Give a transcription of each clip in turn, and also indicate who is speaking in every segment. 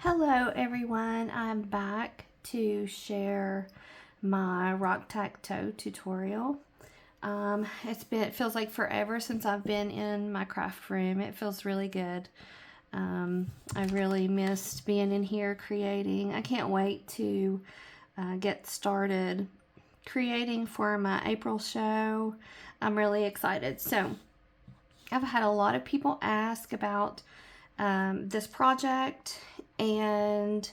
Speaker 1: Hello everyone, I'm back to share my Rock-Tac-Toe tutorial. It feels like forever since I've been in my craft room. It feels really good. I really missed being in here creating. I can't wait to get started creating for my April show. I'm really excited. So I've had a lot of people ask about this project, and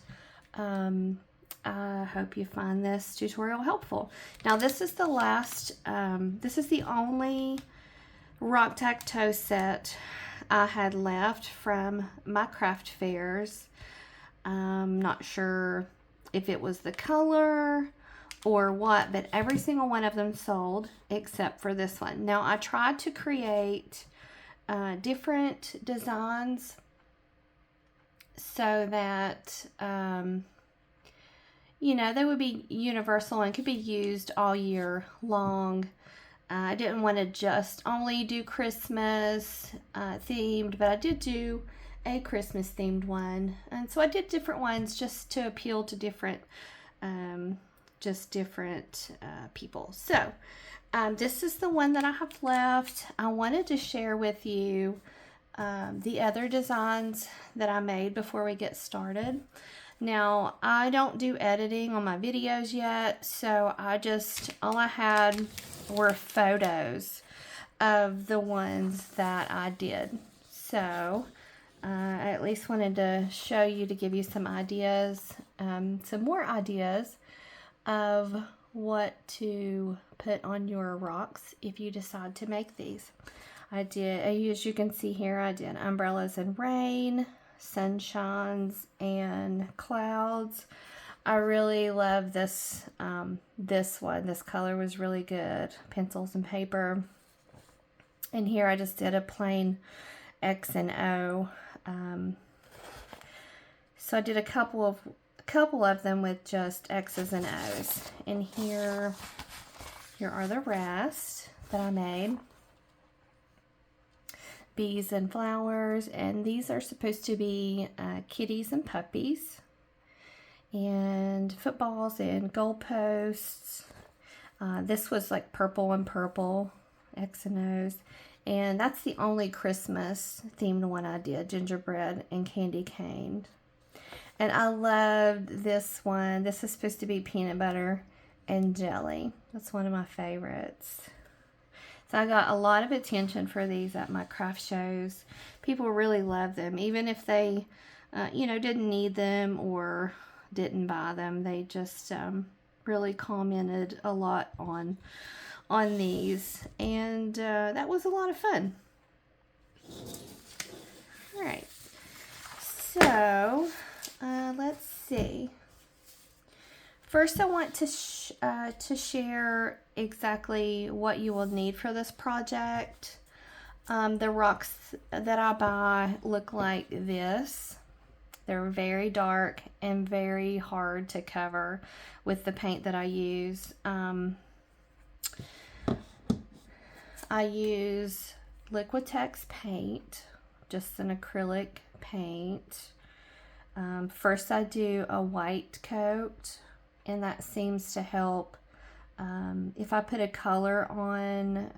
Speaker 1: I hope you find this tutorial helpful. Now this is the only Rock-Tac-Toe set I had left from my craft fairs. I'm not sure if it was the color or what, but every single one of them sold except for this one. Now I tried to create different designs so that they would be universal and could be used all year long. I didn't want to just only do Christmas themed, but I did do a Christmas themed one, and so I did different ones just to appeal to different people. So this is the one that I have left. I wanted to share with you the other designs that I made before we get started. Now, I don't do editing on my videos yet, so all I had were photos of the ones that I did. So I at least wanted to show you, to give you some ideas, some more ideas of what to put on your rocks if you decide to make these. As you can see here, I did umbrellas and rain, sunshines and clouds. I really love this this one. This color was really good. Pencils and paper. And here I just did a plain X and O. So I did a couple of them with just X's and O's. And here are the rest that I made. Bees and flowers, and these are supposed to be kitties and puppies, and footballs and goalposts. This was like purple and purple, X and O's, and that's the only Christmas themed one I did, gingerbread and candy cane. And I loved this one. This is supposed to be peanut butter and jelly. That's one of my favorites. So I got a lot of attention for these at my craft shows. People really love them, even if they, didn't need them or didn't buy them. They just really commented a lot on these, and that was a lot of fun. All right, so let's see. First, I want to share exactly what you will need for this project. The rocks that I buy look like this. They're very dark and very hard to cover with the paint that I use. I use Liquitex paint, just an acrylic paint. First, I do a white coat, and that seems to help. If I put a color on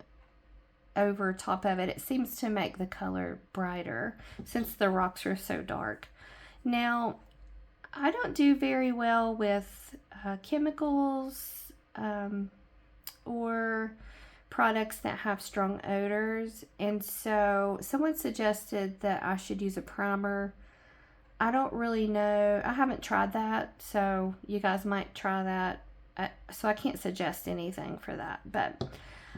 Speaker 1: over top of it, it seems to make the color brighter since the rocks are so dark. Now, I don't do very well with chemicals or products that have strong odors, and so someone suggested that I should use a primer. I don't really know. I haven't tried that, so you guys might try that. So I can't suggest anything for that, but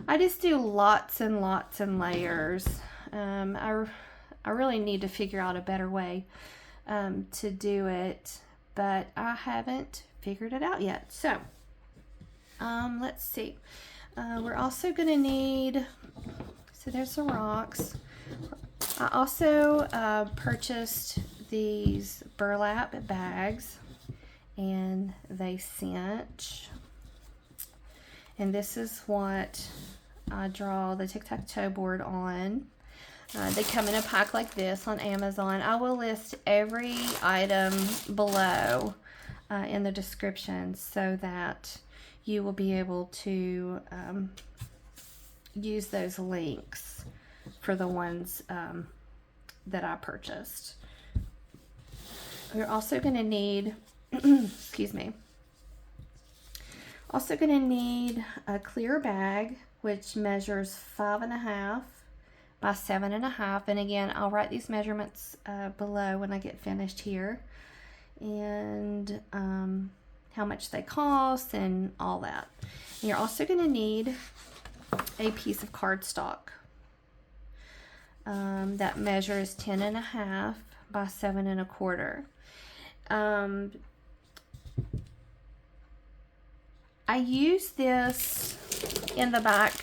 Speaker 1: I just do lots and lots and layers. I really need to figure out a better way to do it, but I haven't figured it out yet. So let's see. We're also going to need, so there's the rocks. I also purchased these burlap bags, and they cinch, and this is what I draw the tic-tac-toe board on. They come in a pack like this on Amazon. I will list every item below in the description so that you will be able to use those links for the ones that I purchased. You're also going to need, excuse me, also going to need a clear bag, which measures 5.5 by 7.5. And again, I'll write these measurements below when I get finished here. And how much they cost and all that. And you're also going to need a piece of cardstock that measures 10.5 by 7.25. I use this in the back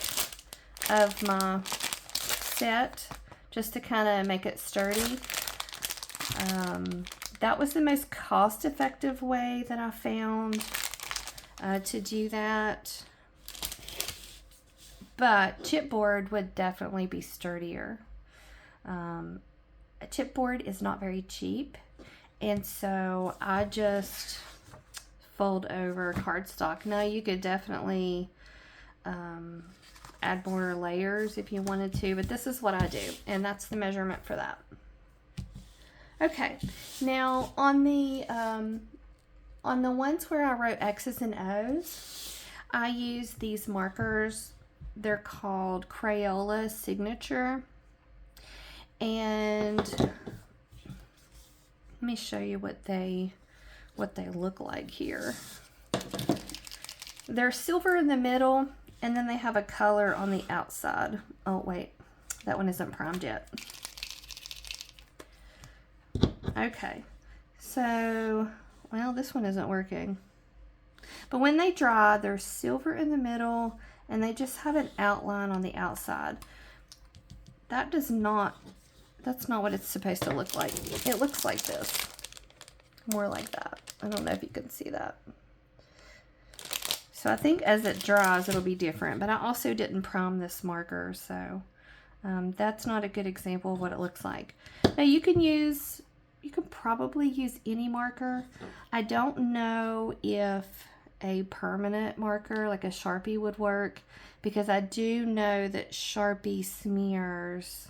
Speaker 1: of my set just to kind of make it sturdy. That was the most cost-effective way that I found to do that. But chipboard would definitely be sturdier. A chipboard is not very cheap, and so I just fold over cardstock. Now you could definitely add more layers if you wanted to, but this is what I do, and that's the measurement for that. Okay, now on the ones where I wrote X's and O's, I use these markers. They're called Crayola Signature, and let me show you what they look like here. They're silver in the middle, and then they have a color on the outside. Oh wait, that one isn't primed yet. Okay, so, well, this one isn't working. But when they dry, they're silver in the middle, and they just have an outline on the outside. That's not what it's supposed to look like. It looks like this. More like that. I don't know if you can see that. So I think as it dries, it'll be different. But I also didn't prime this marker, so that's not a good example of what it looks like. Now you can probably use any marker. I don't know if a permanent marker like a Sharpie would work, because I do know that Sharpie smears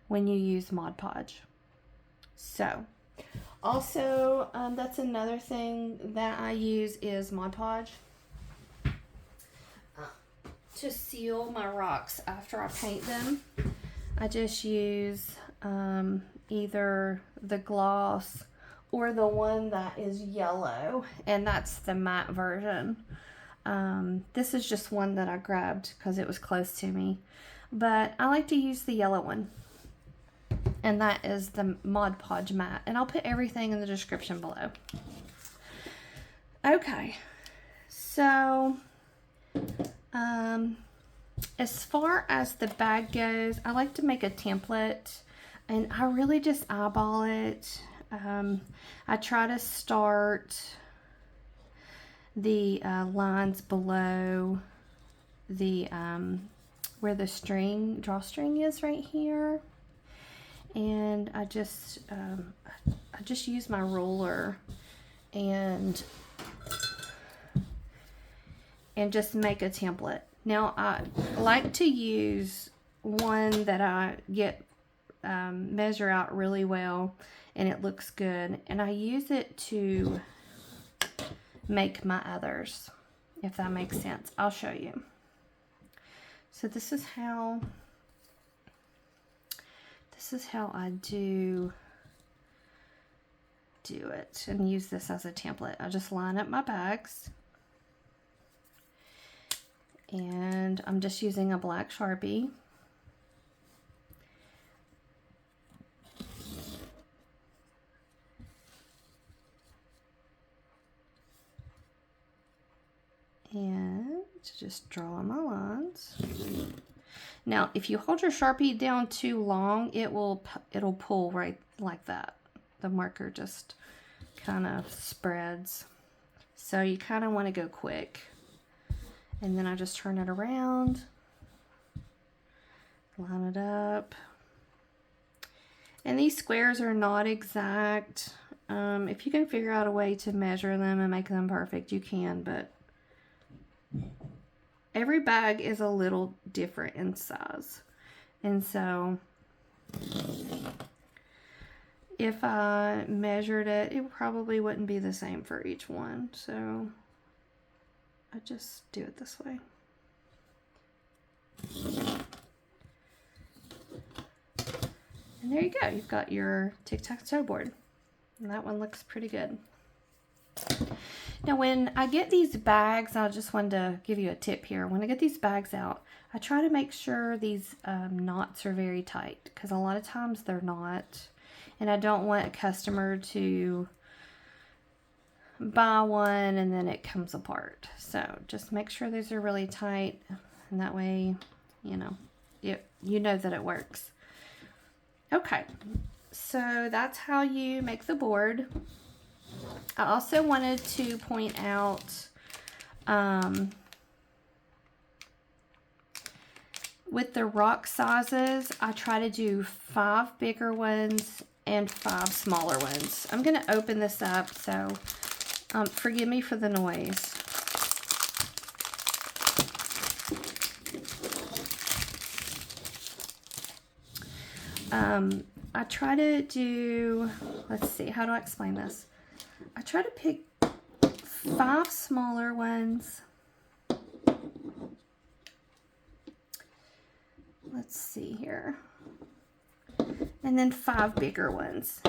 Speaker 1: when you use Mod Podge. So also that's another thing that I use is Mod Podge to seal my rocks after I paint them. I just use either the gloss or the one that is yellow, and that's the matte version. This is just one that I grabbed because it was close to me, but I like to use the yellow one, and that is the Mod Podge matte, and I'll put everything in the description below. Okay, so as far as the bag goes, I like to make a template, and I really just eyeball it. I try to start the lines below the where the drawstring is right here, and I just use my ruler and just make a template. Now I like to use one that I get measure out really well and it looks good, and I use it to make my others, if that makes sense. I'll show you. So this is how I do it, and use this as a template. I just line up my bags, and I'm just using a black Sharpie. And just draw my lines. Now, if you hold your Sharpie down too long, it'll pull right like that. The marker just kind of spreads. So you kind of want to go quick. And then I just turn it around, line it up, And these squares are not exact. If you can figure out a way to measure them and make them perfect, you can, but every bag is a little different in size. And so if I measured it, it probably wouldn't be the same for each one. So I just do it this way. And there you go. You've got your tic-tac-toe board. And that one looks pretty good. Now when I get these bags, I just wanted to give you a tip here. When I get these bags out, I try to make sure these knots are very tight, because a lot of times they're not. And I don't want a customer to buy one and then it comes apart. So just make sure these are really tight, and that way, you know that it works. Okay, so that's how you make the board. I also wanted to point out with the rock sizes, I try to do 5 bigger ones and 5 smaller ones. I'm going to open this up, so forgive me for the noise. I try to do, let's see, how do I explain this? I try to pick 5 smaller ones. Let's see here. And then 5 bigger ones.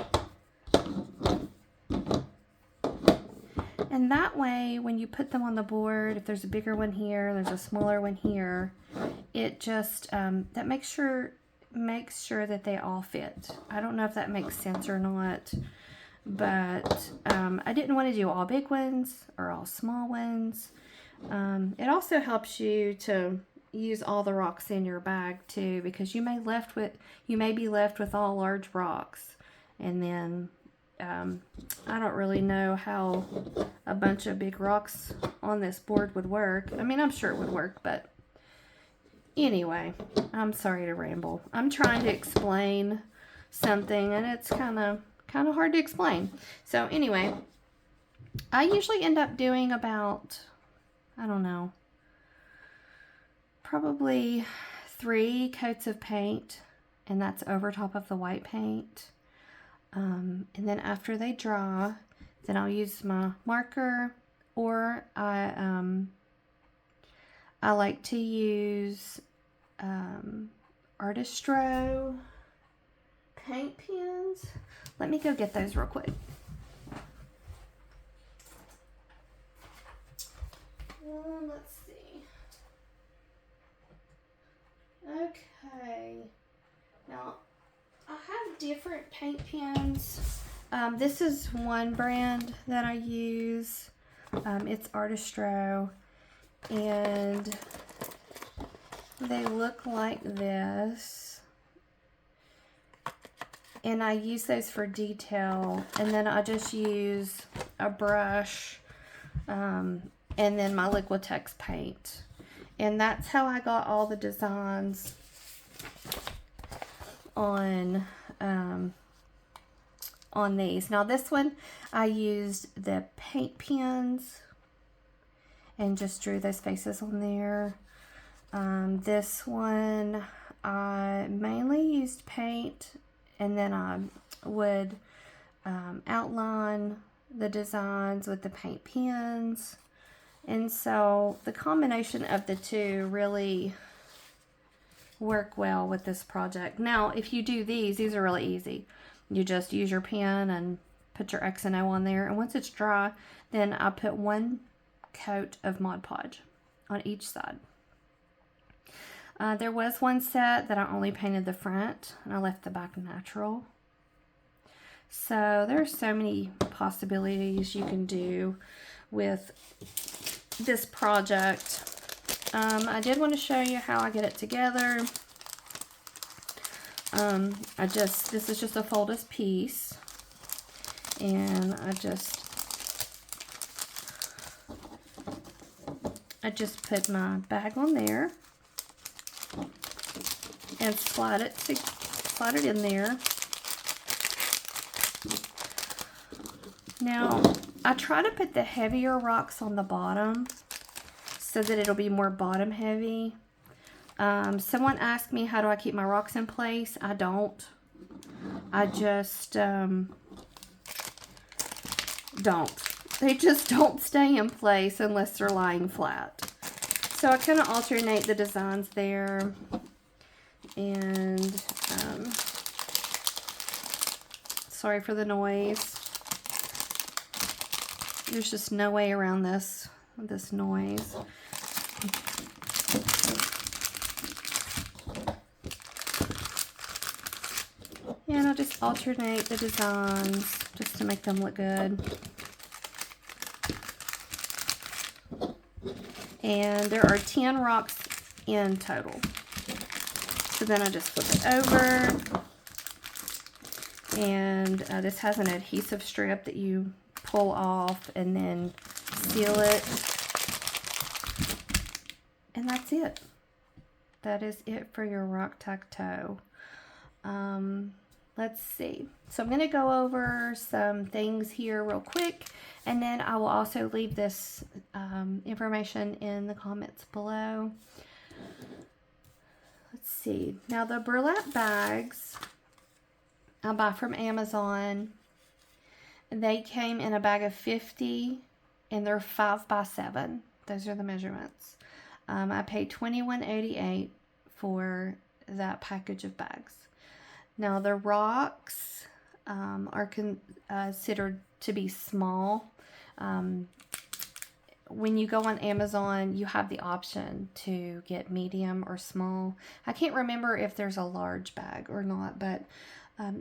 Speaker 1: And that way, when you put them on the board, if there's a bigger one here, there's a smaller one here, it just, that makes sure that they all fit. I don't know if that makes sense or not, but I didn't want to do all big ones or all small ones. It also helps you to use all the rocks in your bag too, because you may be left with all large rocks, and then I don't really know how a bunch of big rocks on this board would work. I mean, I'm sure it would work, but anyway, I'm sorry to ramble. I'm trying to explain something, and it's kind of hard to explain. So anyway, I usually end up doing about, I don't know, probably 3 coats of paint, and that's over top of the white paint. And then after they dry, then I'll use my marker, or I like to use Artistro paint pens. Let me go get those real quick. Let's see. Okay. Now, I have different paint pens. This is one brand that I use. It's Artistro, and they look like this. And I use those for detail, and then I just use a brush, and then my Liquitex paint. And that's how I got all the designs on these. Now this one, I used the paint pens and just drew those faces on there. This one, I mainly used paint, and then I would outline the designs with the paint pens. And so the combination of the two really work well with this project. Now, if you do these are really easy. You just use your pen and put your X and O on there. And once it's dry, then I put 1 coat of Mod Podge on each side. There was one set that I only painted the front, and I left the back natural. So there's so many possibilities you can do with this project. I did want to show you how I get it together. This is just a folded piece, and I just put my bag on there and slide it in there, Now, I try to put the heavier rocks on the bottom so that it'll be more bottom heavy. Someone asked me, how do I keep my rocks in place? I don't. I just don't. They just don't stay in place unless they're lying flat. So I kind of alternate the designs there. And sorry for the noise. There's just no way around this noise. And I'll just alternate the designs just to make them look good. And there are 10 rocks in total. So then I just flip it over. And this has an adhesive strip that you pull off and then seal it. And that's it. That is it for your Rock-Tac-Toe. Let's see. So I'm going to go over some things here real quick, and then I will also leave this information in the comments below. Let's see. Now the burlap bags I buy from Amazon. They came in a bag of 50, and they're 5 by 7. Those are the measurements. I paid $21.88 for that package of bags. Now the rocks are considered to be small. When you go on Amazon, you have the option to get medium or small. I can't remember if there's a large bag or not, but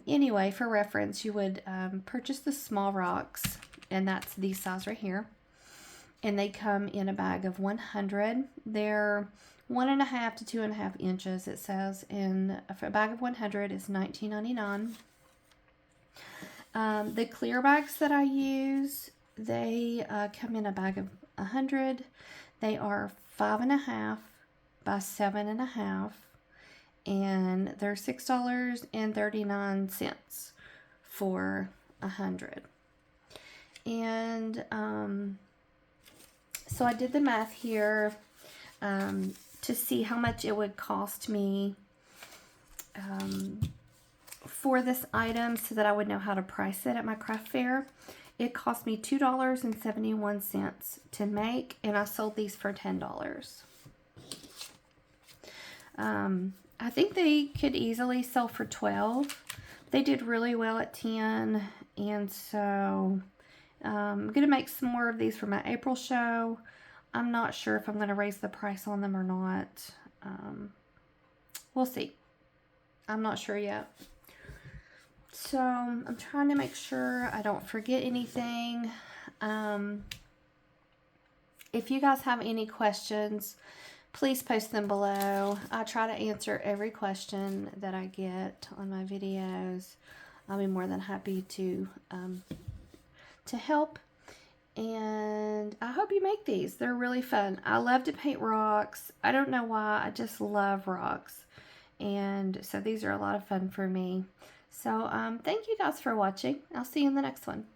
Speaker 1: anyway, for reference, you would purchase the small rocks, and that's the size right here. And they come in a bag of 100. They're 1.5 to 2.5 inches, it says. And for a bag of 100 is $19.99. The clear bags that I use, they come in a bag of 100. They are 5.5 by 7.5. And they're $6.39 for 100. And so I did the math here to see how much it would cost me for this item so that I would know how to price it at my craft fair. It cost me $2.71 to make, and I sold these for $10. I think they could easily sell for $12. They did really well at 10, and so I'm going to make some more of these for my April show. I'm not sure if I'm going to raise the price on them or not. We'll see. I'm not sure yet. So I'm trying to make sure I don't forget anything. If you guys have any questions, please post them below. I try to answer every question that I get on my videos. I'll be more than happy to help. And I hope you make these. They're really fun. I love to paint rocks. I don't know why. I just love rocks. And so these are a lot of fun for me. So thank you guys for watching. I'll see you in the next one.